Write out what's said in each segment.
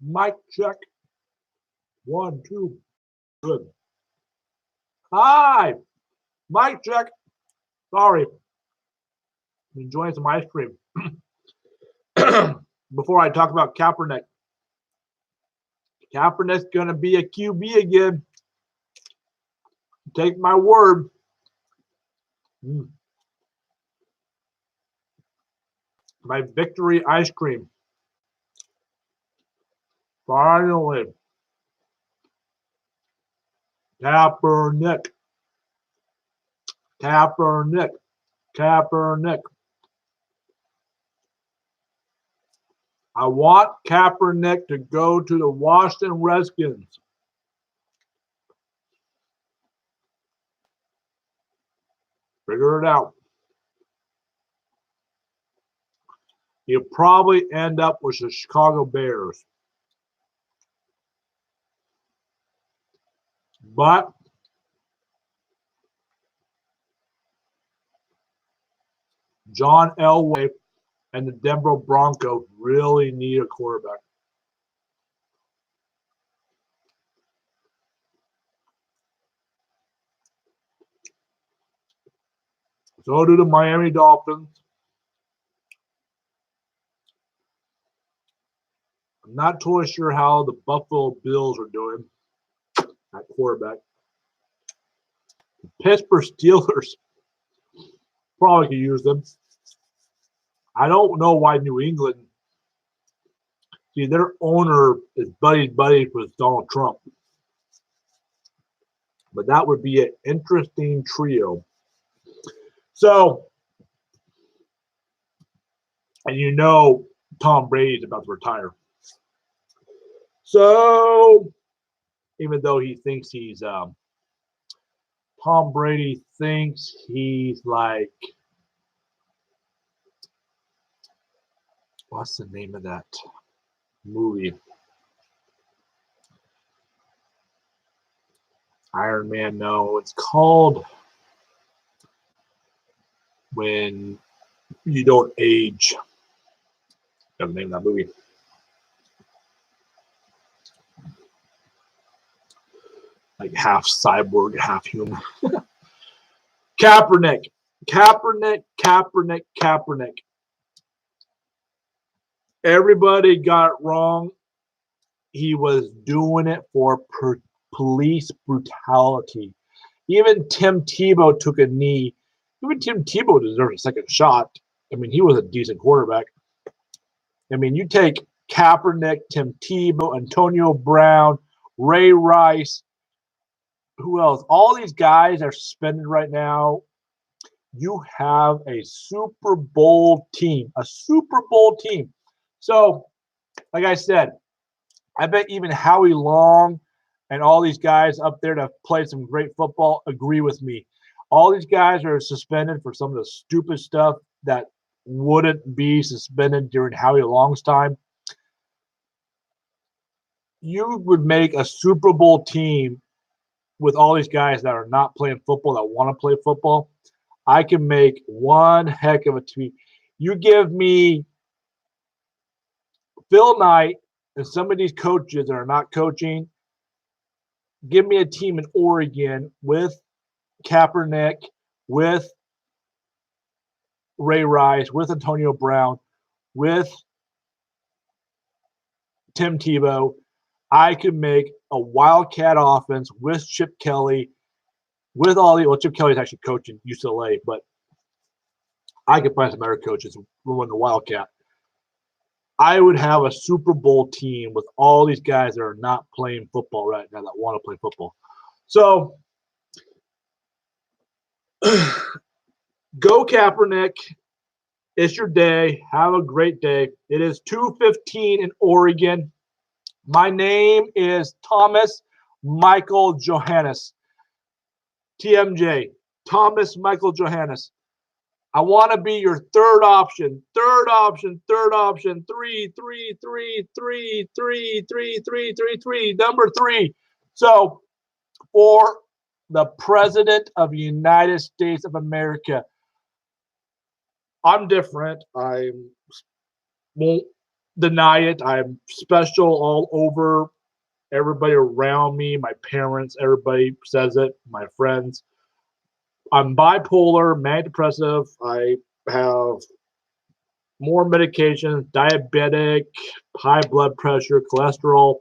Mic check. 1, 2. Good. Hi. Mic check. Sorry. I'm enjoying some ice cream. Before I talk about Kaepernick. Kaepernick's going to be a QB again. Take my word. My victory ice cream. Finally. Kaepernick. Kaepernick. Kaepernick. I want Kaepernick to go to the Washington Redskins. Figure it out. You'll probably end up with the Chicago Bears. But John Elway and the Denver Broncos really need a quarterback. So do the Miami Dolphins. I'm not totally sure how the Buffalo Bills are doing at quarterback. The Pittsburgh Steelers probably could use them. I don't know why New England. See, their owner is buddies with Donald Trump. But that would be an interesting trio. So, and you know Tom Brady's about to retire. So, even though he thinks he's Tom Brady thinks he's like, what's the name of that movie? Iron Man, no. It's called When You Don't Age. That's the name of that movie. Like half cyborg, half human. Kaepernick. Everybody got it wrong. He was doing it for police brutality. Even Tim Tebow took a knee. Even Tim Tebow deserved a second shot. I mean, he was a decent quarterback. I mean, you take Kaepernick, Tim Tebow, Antonio Brown, Ray Rice. Who else? All these guys are suspended right now. You have a Super Bowl team. A Super Bowl team. So, like I said, I bet even Howie Long and all these guys up there that play some great football agree with me. All these guys are suspended for some of the stupid stuff that wouldn't be suspended during Howie Long's time. You would make a Super Bowl team with all these guys that are not playing football, that want to play football. I can make one heck of a team. You give me Phil Knight and some of these coaches that are not coaching, give me a team in Oregon with Kaepernick, with Ray Rice, with Antonio Brown, with Tim Tebow. I could make a Wildcat offense with Chip Kelly, with all the – well, Chip Kelly's actually coaching UCLA, but I could find some better coaches who run the Wildcat. I would have a Super Bowl team with all these guys that are not playing football right now that want to play football. So, go Kaepernick. It's your day. Have a great day. It is 2:15 in Oregon. My name is Thomas Michael Johannes. TMJ. Thomas Michael Johannes. I want to be your third option. Third option. 3. Number 3. So, for the President of the United States of America, I'm different. I won't deny it. I'm special all over. Everybody around me, my parents, everybody says it, my friends. I'm bipolar, manic depressive. I have more medications, diabetic, high blood pressure, cholesterol.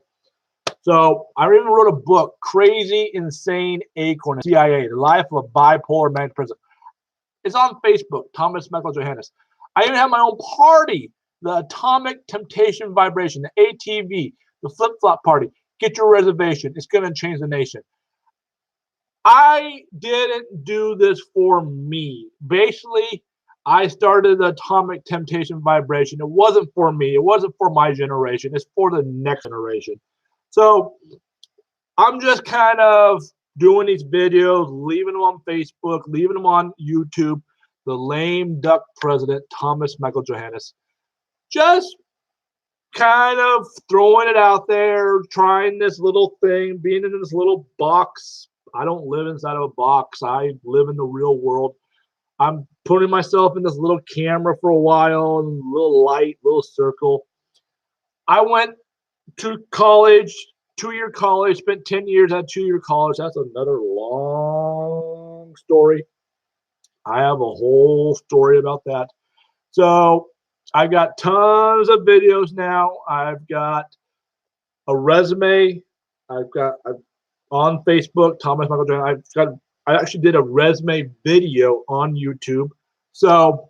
So I even wrote a book, Crazy Insane Acorn, CIA, The Life of a Bipolar Manic Depressive. It's on Facebook, Thomas Michael Johannes. I even have my own party, the Atomic Temptation Vibration, the ATV, the Flip Flop Party. Get your reservation. It's going to change the nation. I didn't do this for me. Basically, I started the Atomic Temptation Vibration. It wasn't for me. It wasn't for my generation. It's for the next generation. So I'm just kind of doing these videos, leaving them on Facebook, leaving them on YouTube. The lame duck president, Thomas Michael Johannes. Just kind of throwing it out there, trying this little thing, being in this little box. I don't live inside of a box. I live in the real world. I'm putting myself in this little camera for a while, and a little light, little circle. I went to college, 2-year college, spent 10 years at 2-year college. That's another long story. I have a whole story about that. So I've got tons of videos now. I've got a resume. I've on Facebook, Thomas Michael Jones. I actually did a resume video on YouTube. So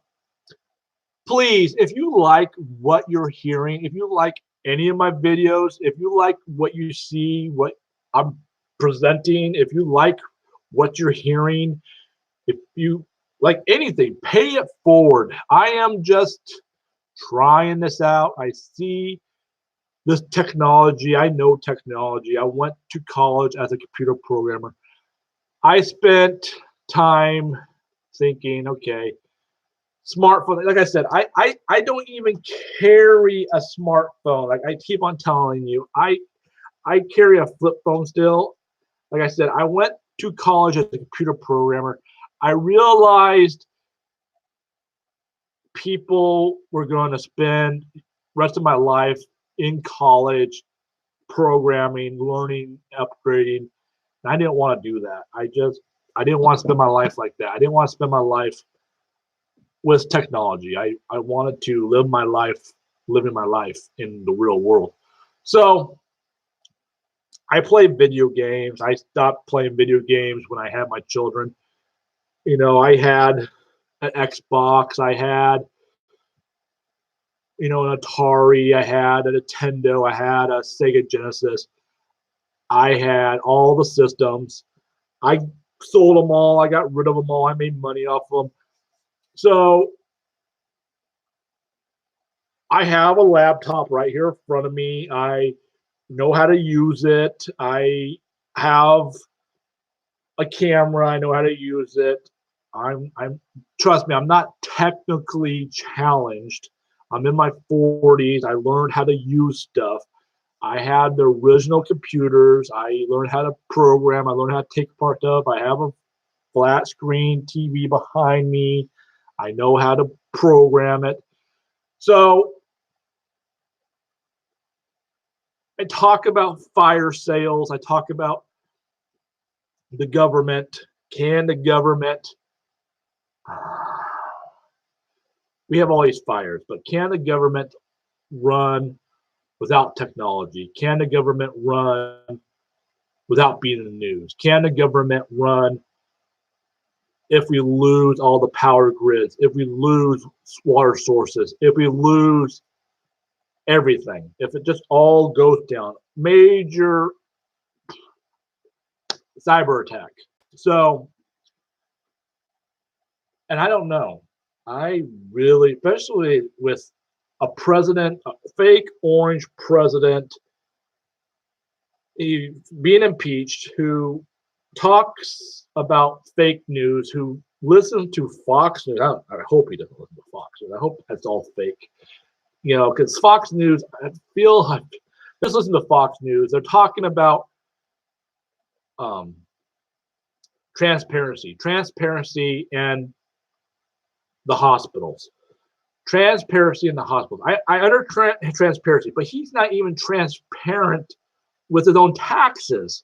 please, if you like what you're hearing, if you like any of my videos, if you like what you see, what I'm presenting, if you like what you're hearing, if you like anything, pay it forward. I am just trying this out. I see this technology. I know technology. I went to college as a computer programmer. I spent time thinking, okay, smartphone. Like I said, I don't even carry a smartphone. Like I keep on telling you, I carry a flip phone still. Like I said, I went to college as a computer programmer. I realized people were going to spend the rest of my life in college programming, learning, upgrading. And I didn't want to do that. I didn't want to spend my life like that. I didn't want to spend my life with technology. I wanted to live my life, living my life in the real world. So I play video games. I stopped playing video games when I had my children. You know, I had an Xbox. I had, you know, an Atari. I had a Nintendo. I had a Sega Genesis. I had all the systems. I sold them all. I got rid of them all. I made money off them. So I have a laptop right here in front of me. I know how to use it. I have a camera. I know how to use it. I'm trust me, I'm not technically challenged. I'm in my 40s. I learned how to use stuff. I had the original computers. I learned how to program. I learned how to take apart stuff. I have a flat screen TV behind me. I know how to program it. So I talk about fire sales. I talk about the government. Can the government, we have all these fires, but can the government run without technology? Can the government run without being in the news? Can the government run if we lose all the power grids, if we lose water sources, if we lose everything, if it just all goes down? Major cyber attack. So, and I don't know. I really, especially with a president, a fake orange president, being impeached, who talks about fake news, who listens to Fox News. I hope he doesn't listen to Fox News. I hope that's all fake. You know, because Fox News, I feel like, just listen to Fox News. They're talking about transparency and the hospitals. Transparency in the hospitals. I understand transparency, but he's not even transparent with his own taxes.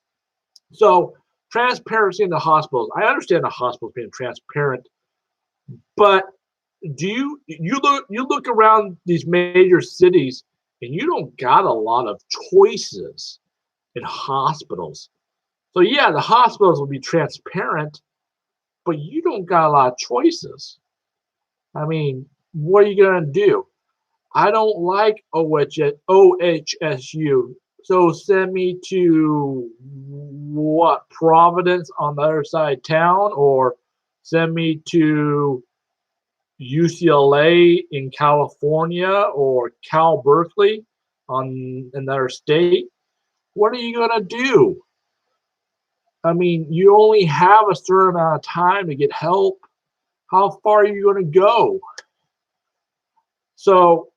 So transparency in the hospitals. I understand the hospitals being transparent, but you look around these major cities and you don't got a lot of choices in hospitals. So yeah, the hospitals will be transparent, but you don't got a lot of choices. I mean, what are you gonna do? I don't like OHSU. So send me to what, Providence on the other side of town, or send me to UCLA in California, or Cal Berkeley on another state. What are you gonna do? I mean, you only have a certain amount of time to get help. How far are you gonna go? So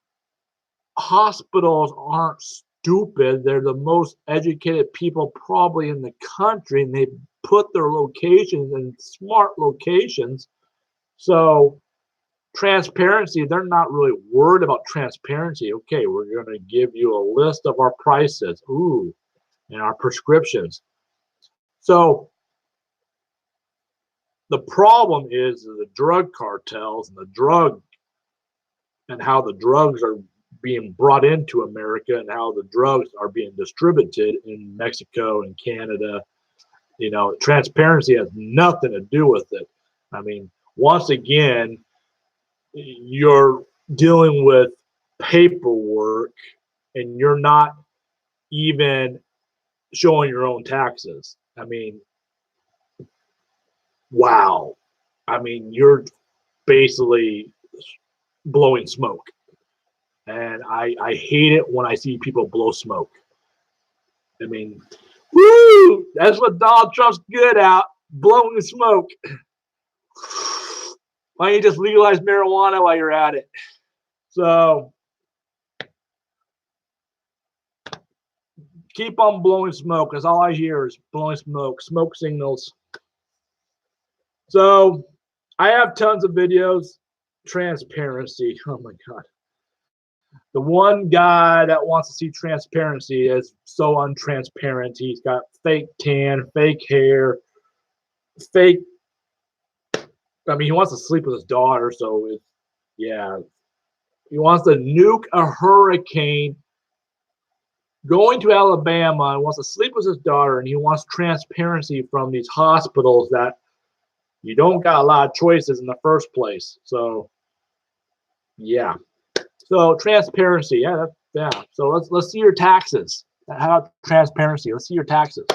hospitals aren't stupid. They're the most educated people probably in the country, and they put their locations in smart locations. So transparency, they're not really worried about transparency. Okay, we're going to give you a list of our prices, and our prescriptions. So the problem is the drug cartels and how the drugs are being brought into America, and how the drugs are being distributed in Mexico and Canada. Transparency has nothing to do with it. I mean, once again, you're dealing with paperwork, and you're not even showing your own taxes. I mean, wow. I mean, you're basically blowing smoke. And I hate it when I see people blow smoke. I mean, woo! That's what Donald Trump's good at, blowing smoke. Why don't you just legalize marijuana while you're at it? So keep on blowing smoke, because all I hear is blowing smoke signals. So I have tons of videos. Transparency. Oh my God. The one guy that wants to see transparency is so untransparent. He's got fake tan, fake hair, fake. I mean, he wants to sleep with his daughter, so yeah. He wants to nuke a hurricane going to Alabama, and wants to sleep with his daughter, and he wants transparency from these hospitals that you don't got a lot of choices in the first place. So yeah. So transparency, yeah. So let's see your taxes. How about transparency? Let's see your taxes.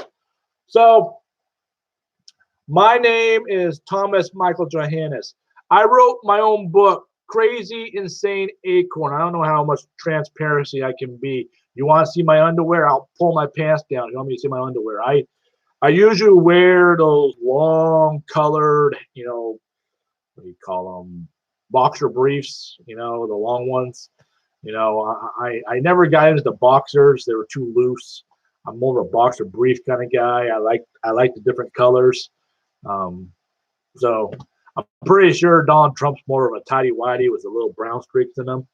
So my name is Thomas Michael Johannes. I wrote my own book, Crazy Insane Acorn. I don't know how much transparency I can be. You want to see my underwear? I'll pull my pants down. You want me to see my underwear? I usually wear those long colored, what do you call them? Boxer briefs, the long ones. I never got into the boxers. They were too loose. I'm more of a boxer brief kind of guy. I like the different colors. So I'm pretty sure Donald Trump's more of a tighty whitey with a little brown streaks in him.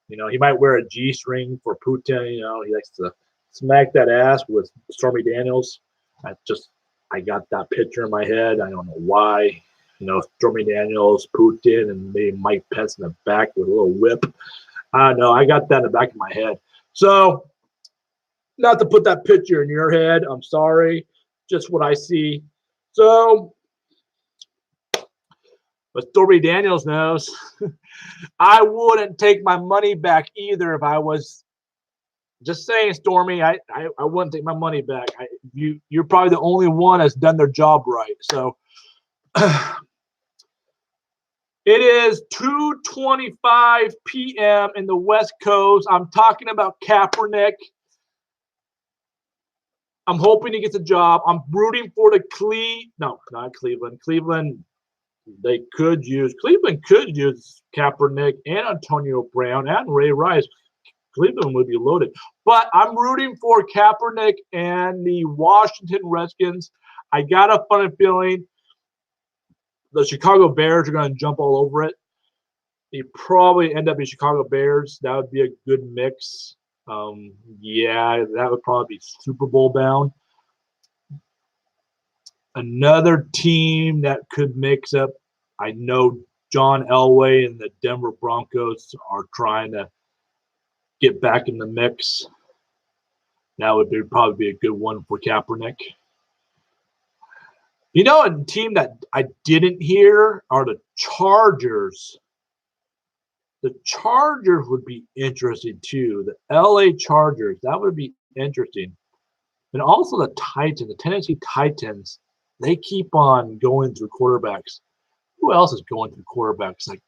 He might wear a G-string for Putin. He likes to smack that ass with Stormy Daniels. I got that picture in my head. I don't know why. Stormy Daniels, Putin, and maybe Mike Pence in the back with a little whip. I don't know. I got that in the back of my head. So, not to put that picture in your head. I'm sorry. Just what I see. So, but Stormy Daniels knows. I wouldn't take my money back either if I was just saying, Stormy. I wouldn't take my money back. You're probably the only one that's done their job right. So. It is 2:25 p.m. in the West Coast. I'm talking about Kaepernick. I'm hoping he gets a job. I'm rooting for the not Cleveland. Cleveland could use Kaepernick and Antonio Brown and Ray Rice. Cleveland would be loaded. But I'm rooting for Kaepernick and the Washington Redskins. I got a funny feeling the Chicago Bears are going to jump all over it. He probably end up in Chicago Bears. That would be a good mix. Yeah, that would probably be Super Bowl bound. Another team that could mix up, I know John Elway and the Denver Broncos are trying to get back in the mix. That would probably be a good one for Kaepernick. You know, a team that I didn't hear are the Chargers. The Chargers would be interesting too. The LA Chargers, that would be interesting. And also the Titans, the Tennessee Titans, they keep on going through quarterbacks. Who else is going through quarterbacks? Like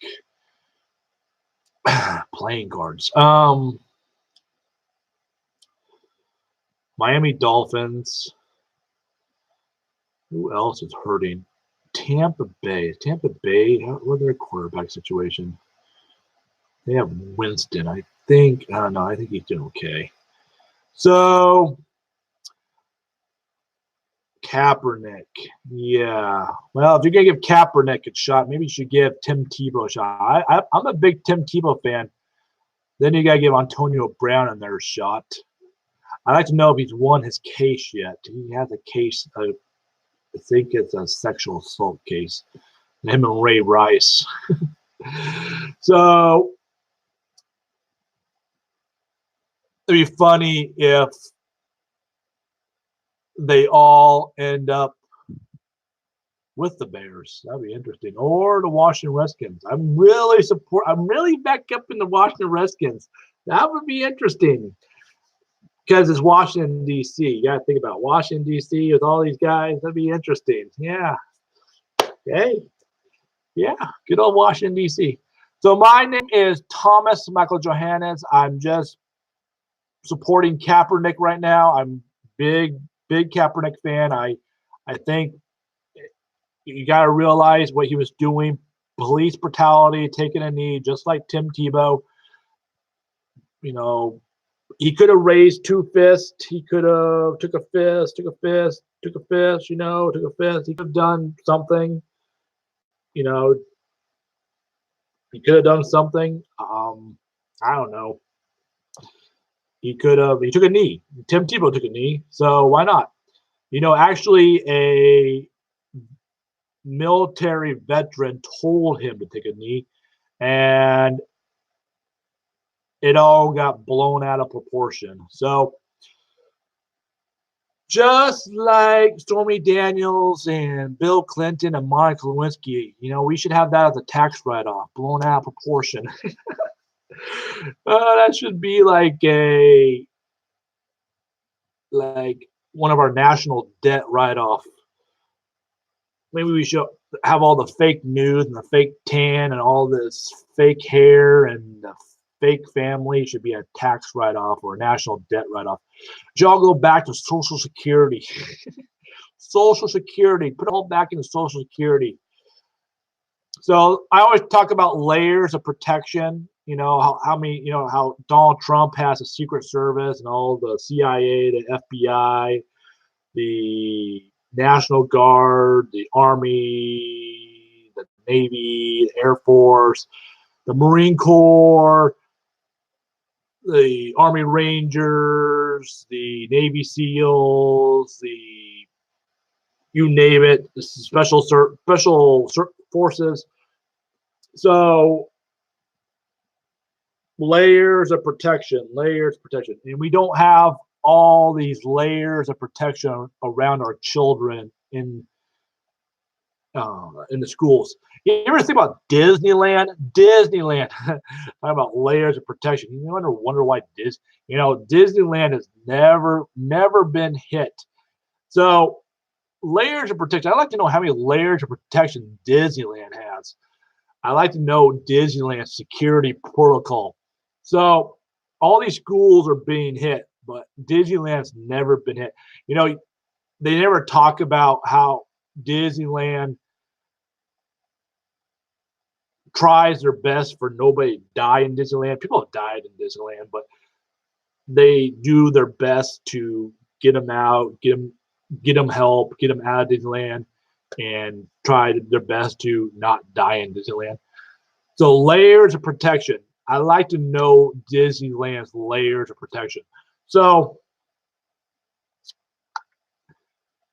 playing cards. Miami Dolphins. Who else is hurting? Tampa Bay. Tampa Bay, what's their quarterback situation? They have Winston. I don't know. I think he's doing okay. So, Kaepernick. Yeah. Well, if you're going to give Kaepernick a shot, maybe you should give Tim Tebow a shot. I'm a big Tim Tebow fan. Then you got to give Antonio Brown another shot. I'd like to know if he's won his case yet. He has a case, I think it's a sexual assault case. Him and Ray Rice. So, it'd be funny if they all end up with the Bears. That'd be interesting. Or the Washington Redskins. I'm really back up in the Washington Redskins. That would be interesting. Because it's Washington, D.C. You got to think about Washington, D.C. with all these guys. That'd be interesting. Yeah. Hey. Yeah. Good old Washington, D.C. So my name is Thomas Michael Johannes. I'm just supporting Kaepernick right now. I'm big Kaepernick fan. I think you got to realize what he was doing. Police brutality, taking a knee, just like Tim Tebow. You know, he could have raised two fists. He could have took a fist. He could have done something. You know, he could have done something. I don't know. He took a knee. Tim Tebow took a knee. So why not? You know, actually a military veteran told him to take a knee, and it all got blown out of proportion. So just like Stormy Daniels and Bill Clinton and Monica Lewinsky, you know, we should have that as a tax write-off, blown out of proportion. That should be like one of our national debt write-off. Maybe we should have all the fake news and the fake tan and all this fake hair and the fake family should be a tax write-off or a national debt write-off. Should all go back to Social Security. Social Security. Put it all back into Social Security. So I always talk about layers of protection. You know, how Donald Trump has a Secret Service and all the CIA, the FBI, the National Guard, the Army, the Navy, the Air Force, the Marine Corps, the Army Rangers, the Navy SEALs, you name it, the special forces. So layers of protection, and we don't have all these layers of protection around our children in the schools. You ever think about Disneyland? Talking about layers of protection. You wonder why Disneyland has never been hit. So layers of protection. I'd like to know how many layers of protection Disneyland has. I like to know Disneyland's security protocol. So all these schools are being hit, but Disneyland's never been hit. You know, they never talk about how Disneyland tries their best for nobody to die in Disneyland. People have died in Disneyland, but they do their best to get them out, get them help, get them out of Disneyland, and try their best to not die in Disneyland. So layers of protection. I like to know Disneyland's layers of protection. So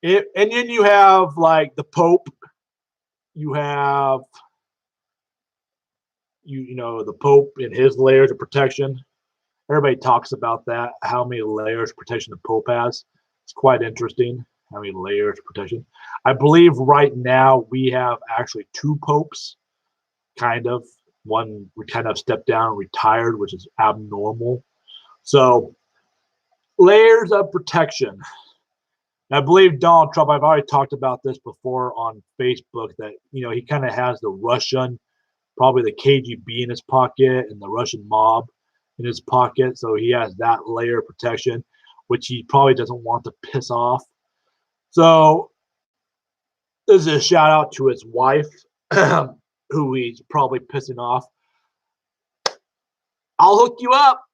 and then you have like the Pope. You have you know the Pope and his layers of protection. Everybody talks about that, how many layers of protection the Pope has. It's quite interesting how many layers of protection. I believe right now we have actually two popes, kind of. One we kind of stepped down and retired, which is abnormal. So layers of protection. I believe Donald Trump, I've already talked about this before on Facebook, that he kind of has the Russian, probably the KGB in his pocket and the Russian mob in his pocket. So he has that layer of protection, which he probably doesn't want to piss off. So this is a shout out to his wife, who he's probably pissing off. I'll hook you up.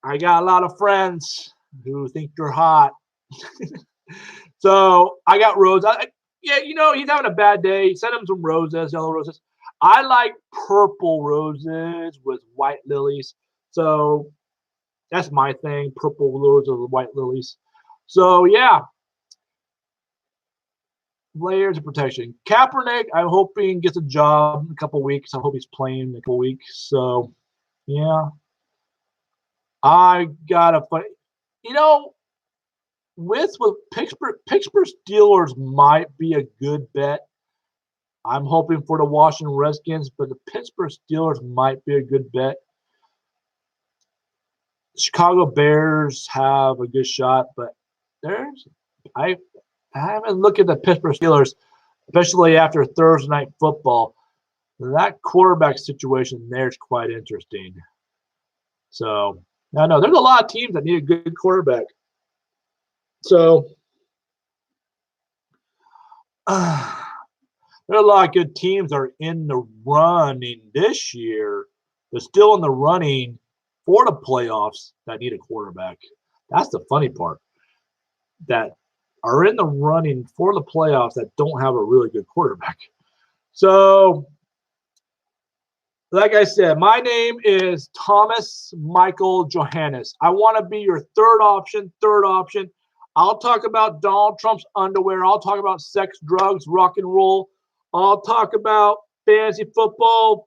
I got a lot of friends who think you're hot. So I got roses. Yeah, he's having a bad day. Send him some roses, yellow roses. I like purple roses with white lilies. So that's my thing, purple roses with white lilies. So yeah, layers of protection. Kaepernick, I'm hoping gets a job in a couple weeks. I hope he's playing in a couple weeks. So yeah, I got a funny, with Pittsburgh Steelers might be a good bet. I'm hoping for the Washington Redskins, but the Pittsburgh Steelers might be a good bet. Chicago Bears have a good shot, but I haven't looked at the Pittsburgh Steelers, especially after Thursday night football. That quarterback situation there is quite interesting. So I know there's a lot of teams that need a good quarterback. So there are a lot of good teams that are in the running this year. They're still in the running for the playoffs that need a quarterback. That's the funny part. That are in the running for the playoffs that don't have a really good quarterback. So, like I said, my name is Thomas Michael Johannes. I want to be your third option. I'll talk about Donald Trump's underwear. I'll talk about sex, drugs, rock and roll. I'll talk about fantasy football,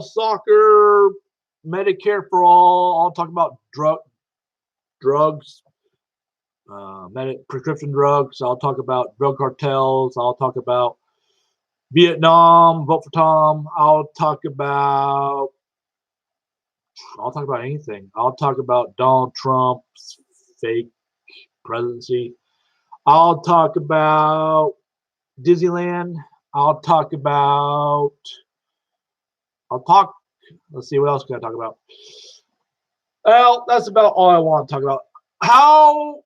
soccer, Medicare for all. I'll talk about drugs, prescription drugs. I'll talk about drug cartels. I'll talk about Vietnam, vote for Tom. I'll talk about anything. I'll talk about Donald Trump's fake presidency. I'll talk about Disneyland. Let's see, what else can I talk about? Well, that's about all I want to talk about. How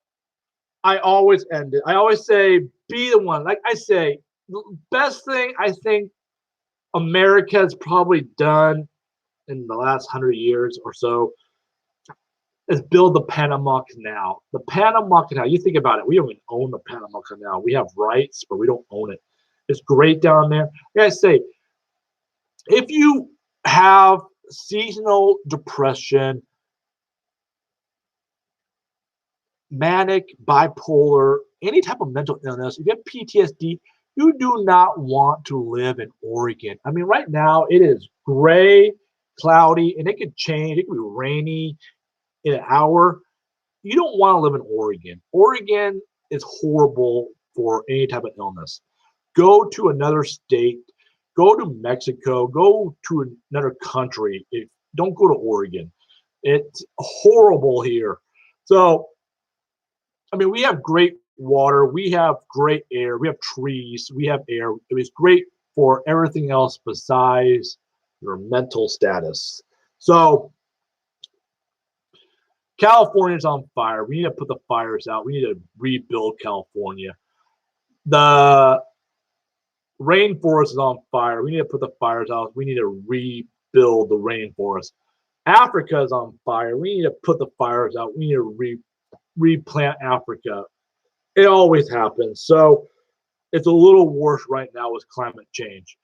I always end it. I always say, be the one. Like I say, the best thing I think America has probably done in the last 100 years or so is build the Panama Canal. The Panama Canal, you think about it, we don't even own the Panama Canal. We have rights, but we don't own it. It's great down there. Like I say, if you have seasonal depression, manic, bipolar, any type of mental illness, if you have PTSD, you do not want to live in Oregon. I mean, right now it is gray, cloudy, and it could change. It could be rainy in an hour. You don't want to live in Oregon. Oregon is horrible for any type of illness. Go to another state. Go to Mexico. Go to another country. Don't go to Oregon. It's horrible here. So, I mean, we have great water. We have great air. We have trees. We have air. It's great for everything else besides your mental status. So, California's on fire. We need to put the fires out. We need to rebuild California. The rainforest is on fire. We need to put the fires out. We need to rebuild the rainforest. Africa is on fire. We need to put the fires out. We need to replant Africa. It always happens. So it's a little worse right now with climate change.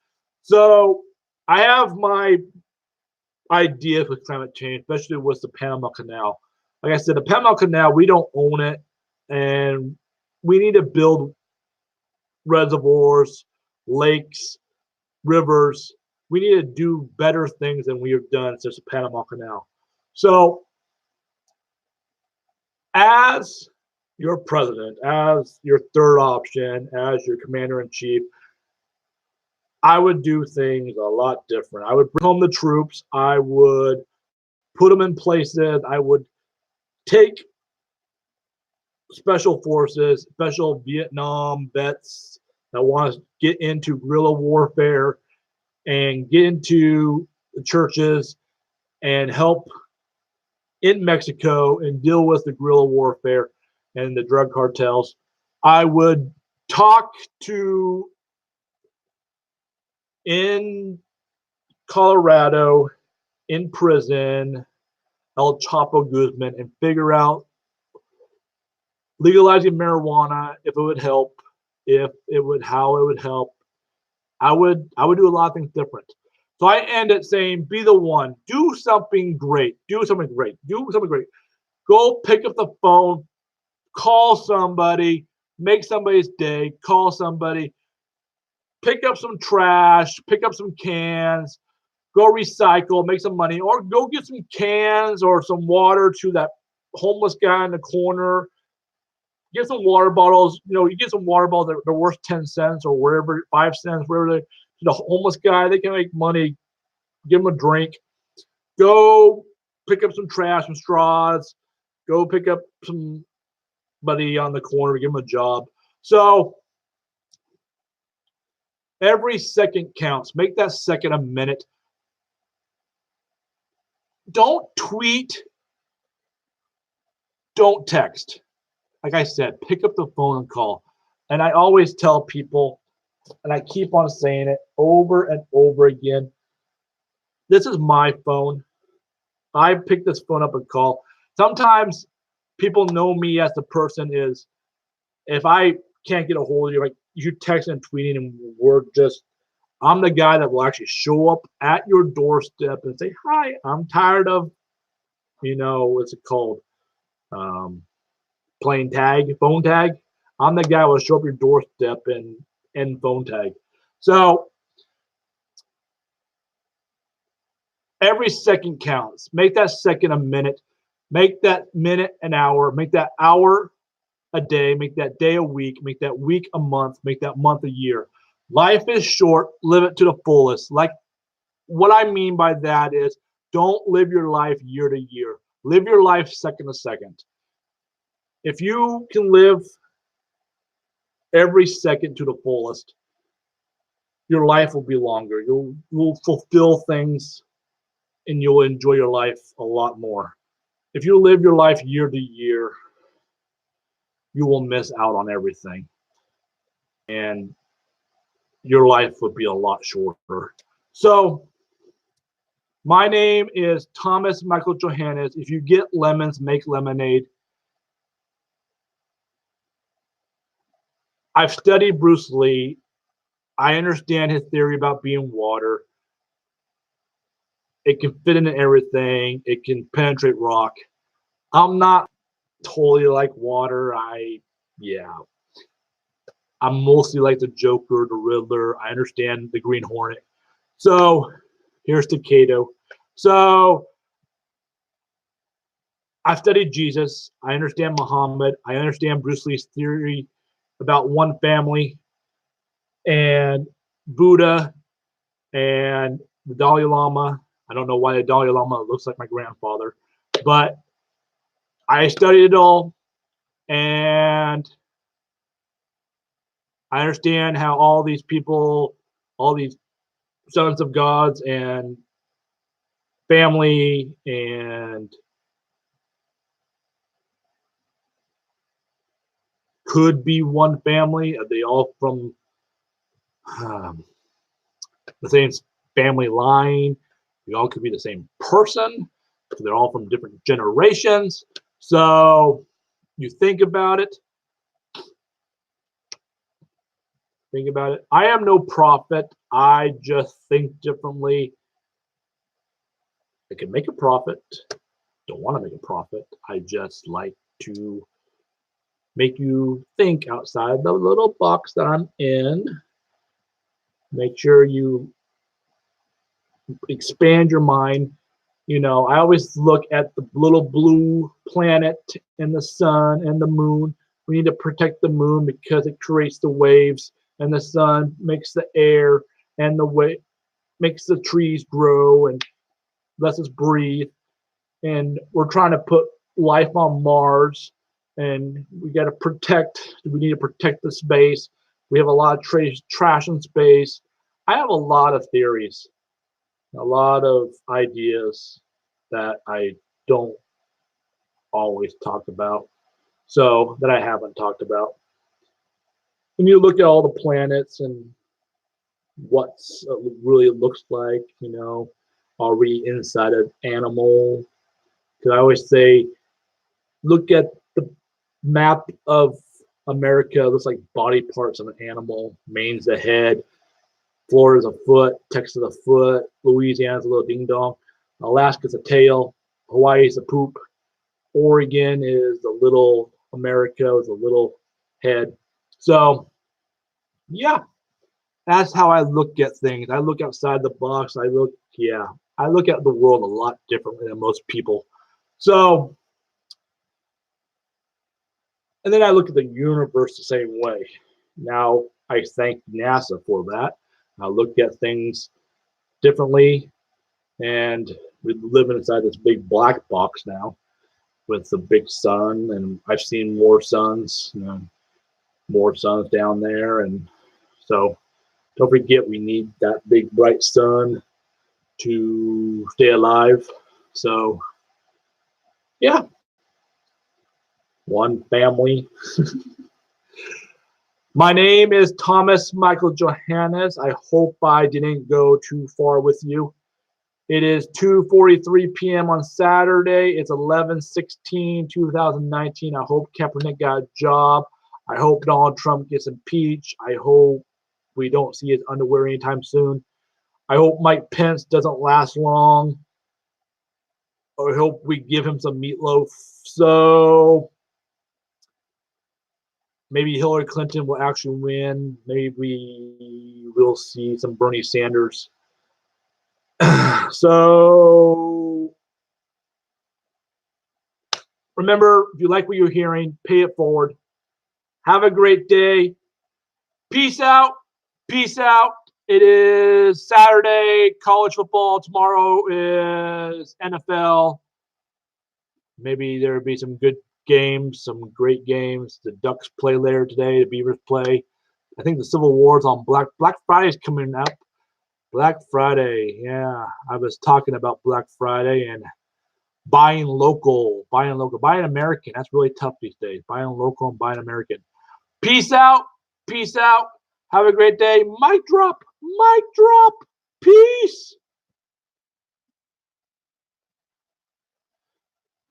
So I have my ideas with climate change, especially with the Panama Canal. Like I said, the Panama Canal, we don't own it, and we need to build reservoirs, lakes, rivers. We need to do better things than we have done since the Panama Canal. So, as your president, as your third option, as your commander in chief, I would do things a lot different. I would bring home the troops. I would put them in places. I would take special forces, special Vietnam vets that want to get into guerrilla warfare and get into the churches and help in Mexico and deal with the guerrilla warfare and the drug cartels. I would talk to in Colorado, in prison, El Chapo Guzman, and figure out legalizing marijuana, if it would help, if it would, how it would help. I would do a lot of things different. So I end it saying, be the one, do something great, do something great, do something great. Go pick up the phone, call somebody, make somebody's day, call somebody, pick up some trash, pick up some cans, go recycle, make some money, or go get some cans or some water to that homeless guy in the corner. Get some water bottles. You know, you get some water bottles that are worth 10 cents or wherever, 5 cents, wherever they, to the homeless guy, they can make money. Give them a drink. Go pick up some trash, some straws. Go pick up somebody on the corner, give them a job. So every second counts. Make that second a minute. Don't tweet. Don't text. Like I said, pick up the phone and call. And I always tell people, and I keep on saying it over and over again, this is my phone. I pick this phone up and call. Sometimes people know me as the person is, if I can't get a hold of you, like you texting and tweeting and we're just, I'm the guy that will actually show up at your doorstep and say, hi, I'm tired of, what's it called? Playing tag, phone tag. I'm the guy who will show up your doorstep and end phone tag. So every second counts. Make that second a minute. Make that minute an hour. Make that hour a day. Make that day a week. Make that week a month. Make that month a year. Life is short. Live it to the fullest. Like what I mean by that is don't live your life year to year. Live your life second to second. If you can live every second to the fullest, your life will be longer. You'll fulfill things and you'll enjoy your life a lot more. If you live your life year to year, you will miss out on everything. And your life would be a lot shorter. So, my name is Thomas Michael Johannes. If you get lemons, make lemonade. I've studied Bruce Lee. I understand his theory about being water. It can fit into everything. It can penetrate rock. I'm not totally like water. I'm mostly like the Joker, the Riddler. I understand the Green Hornet. So here's to Cato. So I've studied Jesus. I understand Muhammad. I understand Bruce Lee's theory about one family and Buddha and the Dalai Lama. I don't know why the Dalai Lama looks like my grandfather, but I studied it all and I understand how all these people, all these sons of gods and family and could be one family. Are they all from the same family line? They all could be the same person. They're all from different generations. So you think about it. Think about it. I am no prophet. I just think differently. I can make a profit. Don't want to make a profit. I just like to make you think outside the little box that I'm in. Make sure you expand your mind. You know, I always look at the little blue planet and the sun and the moon. We need to protect the moon because it creates the waves, and the sun makes the air and the way makes the trees grow and lets us breathe. And we're trying to put life on Mars, and we got to protect. We need to protect the space. We have a lot of trash in space. I have a lot of theories, a lot of ideas that I don't always talk about, so that I haven't talked about. When you look at all the planets and what's really looks like, you know, are we inside an animal? Because I always say, look at the map of America. It looks like body parts of an animal. Maine's the head, Florida's a foot, Texas a foot, Louisiana's a little ding dong, Alaska's a tail, Hawaii's a poop, Oregon is a little America is a little head. So yeah, that's how I look at things. I look outside the box. I look at the world a lot differently than most people. So, and then I look at the universe the same way. Now, I thank NASA for that. I look at things differently, and we live inside this big black box now with the big sun, and I've seen more suns, you know, more suns down there, and so don't forget we need that big bright sun to stay alive. So yeah, one family. My name is Thomas Michael Johannes. I hope I didn't go too far with you. It is 2:43 p.m. on Saturday. It's 11/16/2019. I hope Kaepernick got a job. I hope Donald Trump gets impeached. I hope we don't see his underwear anytime soon. I hope Mike Pence doesn't last long. I hope we give him some meatloaf. So maybe Hillary Clinton will actually win. Maybe we will see some Bernie Sanders. So remember, if you like what you're hearing, pay it forward. Have a great day. Peace out. Peace out. It is Saturday, college football. Tomorrow is NFL. Maybe there'll be some good games, some great games. The Ducks play later today. The Beavers play. I think the Civil War's on Black Friday is coming up. Black Friday, yeah. I was talking about Black Friday and buying local, buying American. That's really tough these days. Buying local and buying American. Peace out. Peace out. Have a great day. Mic drop. Mic drop. Peace.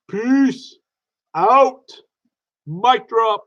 Peace out. Mic drop.